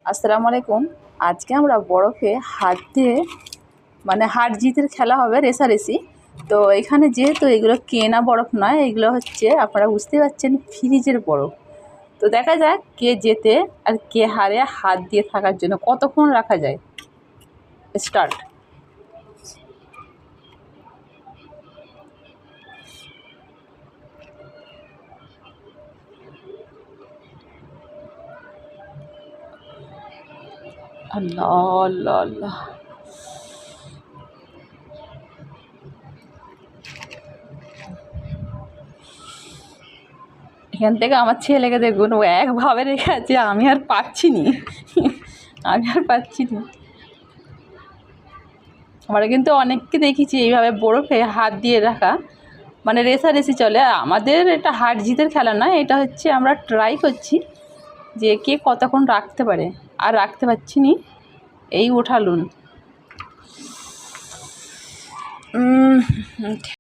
আসসালামু আলাইকুম। আজকে আমরা বরফে হাত দিয়ে হার জিতের খেলা হবে, রেষারেষি। তো এখানে যেহেতু এগুলো কেনা বরফ নয়, এগুলো হচ্ছে আপনারা বুঝতে পারছেন ফ্রিজের বরফ। তো দেখা যাক কে জেতে আর কে হারে। হাত দিয়ে থাকার জন্য কতক্ষণ রাখা যায়। স্টার্ট। আল্লাহ আল্লাহ আল্লাহ। এখান থেকে আমার ছেলেকে দেখুন, ও একভাবে রেখে আছে। আমি আর পাচ্ছি নি আমরা কিন্তু অনেককে দেখেছি এইভাবে বরফে হাত দিয়ে রাখা, রেষারেষি চলে। আমাদের এটা হার জিতের খেলা নয়, এটা হচ্ছে আমরা ট্রাই করছি যে কে কতক্ষণ রাখতে পারে। আর রাখতে পারছি নি, এই উঠালুন।